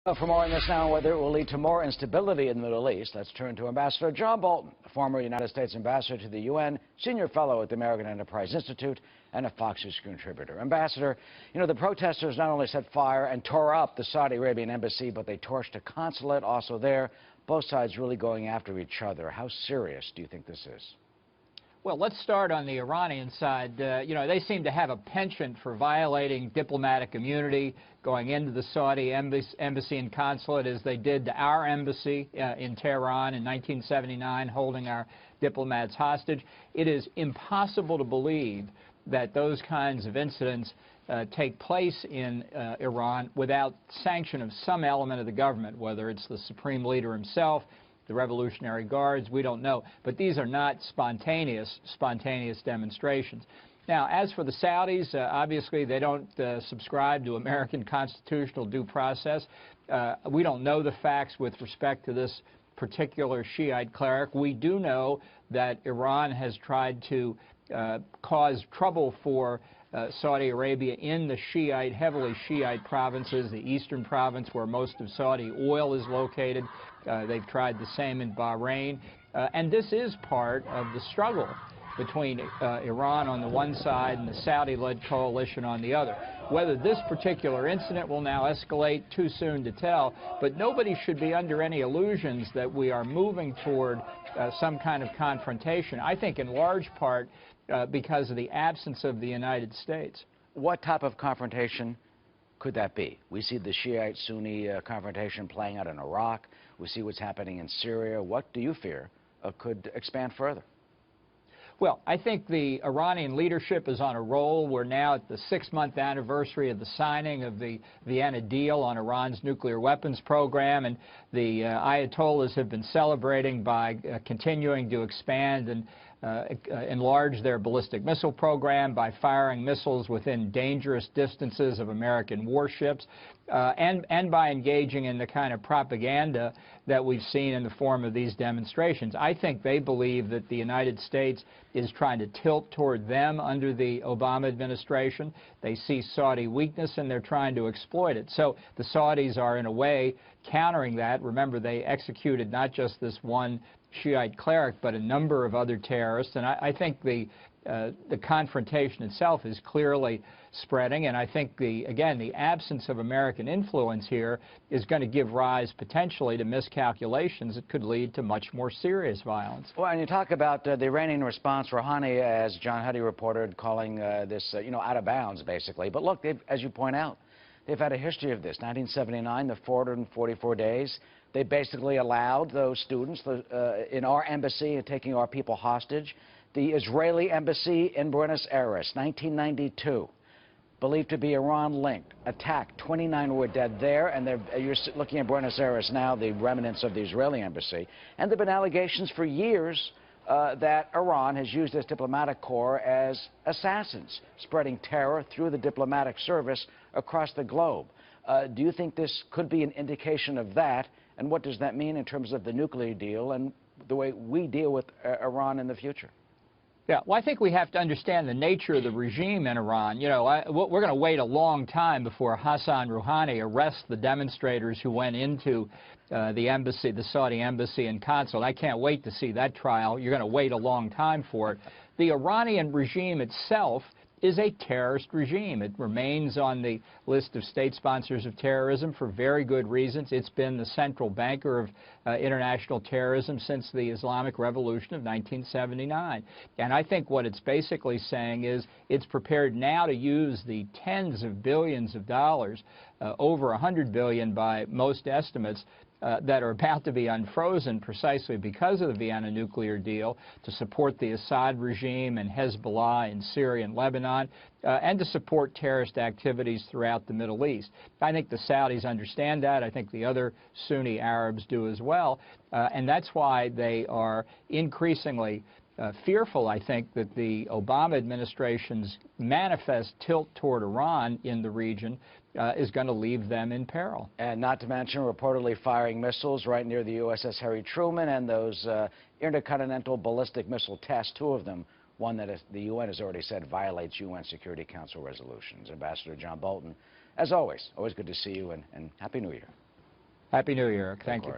Well, for more on this now, whether it will lead to more instability in the Middle East, let's turn to Ambassador John Bolton, a former United States ambassador to the UN, senior fellow at the American Enterprise Institute, and a Fox News contributor. Ambassador, the protesters not only set fire and tore up the Saudi Arabian embassy, but they torched a consulate also there. Both sides really going after each other. How serious do you think this is? Well, let's start on the Iranian side. They seem to have a penchant for violating diplomatic immunity, going into the Saudi embassy and consulate as they did to our embassy in Tehran in 1979, holding our diplomats hostage. It is impossible to believe that those kinds of incidents take place in Iran without sanction of some element of the government, whether it's the supreme leader himself, the Revolutionary Guards, we don't know. But these are not spontaneous demonstrations. Now, as for the Saudis, obviously they don't subscribe to American constitutional due process. We don't know the facts with respect to this particular Shiite cleric. We do know that Iran has tried to cause trouble for Saudi Arabia in the heavily Shiite provinces, the eastern province where most of Saudi oil is located. They've tried the same in Bahrain. And this is part of the struggle between Iran on the one side and the Saudi-led coalition on the other. Whether this particular incident will now escalate, too soon to tell, but nobody should be under any illusions that we are moving toward some kind of confrontation. I think in large part because of the absence of the United States. What type of confrontation could that be? We see the Shiite-Sunni confrontation playing out in Iraq. We see what's happening in Syria. What do you fear could expand further? Well, I think the Iranian leadership is on a roll. We're now at the 6-month anniversary of the signing of the Vienna deal on Iran's nuclear weapons program, and the Ayatollahs have been celebrating by continuing to expand and enlarge their ballistic missile program by firing missiles within dangerous distances of American warships, and by engaging in the kind of propaganda that we've seen in the form of these demonstrations. I think they believe that the United States is trying to tilt toward them under the Obama administration. They see Saudi weakness and they're trying to exploit it. So the Saudis are in a way countering that. Remember, they executed not just this one Shiite cleric, but a number of other terrorists. And I think the confrontation itself is clearly spreading, and I think, again, the absence of American influence here is going to give rise potentially to miscalculations that could lead to much more serious violence. Well, and you talk about the Iranian response, Rouhani, as John Huddy reported, calling this, out of bounds, basically. But look, as you point out, they've had a history of this. 1979, the 444 days. They basically allowed those students in our embassy taking our people hostage. The Israeli embassy in Buenos Aires, 1992, believed to be Iran-linked, attacked. 29 were dead there, and you're looking at Buenos Aires now, the remnants of the Israeli embassy. And there have been allegations for years that Iran has used its diplomatic corps as assassins, spreading terror through the diplomatic service across the globe. Do you think this could be an indication of that? And what does that mean in terms of the nuclear deal and the way we deal with Iran in the future? Yeah, well, I think we have to understand the nature of the regime in Iran. We're going to wait a long time before Hassan Rouhani arrests the demonstrators who went into the embassy, the Saudi embassy and consulate. I can't wait to see that trial. You're going to wait a long time for it. The Iranian regime itself is a terrorist regime. It remains on the list of state sponsors of terrorism for very good reasons. It's been the central banker of international terrorism since the Islamic Revolution of 1979. And I think what it's basically saying is it's prepared now to use the tens of billions of dollars, over $100 billion by most estimates, that are about to be unfrozen precisely because of the Vienna nuclear deal, to support the Assad regime and Hezbollah in Syria and Lebanon, and to support terrorist activities throughout the Middle East. I think the Saudis understand that. I think the other Sunni Arabs do as well. And that's why they are increasingly fearful, I think, that the Obama administration's manifest tilt toward Iran in the region is going to leave them in peril. And not to mention reportedly firing missiles right near the USS Harry Truman and those intercontinental ballistic missile tests, 2 of them, one that the UN has already said violates UN Security Council resolutions. Ambassador John Bolton, as always good to see you, and Happy New Year. Happy New Year, Eric. Thank you.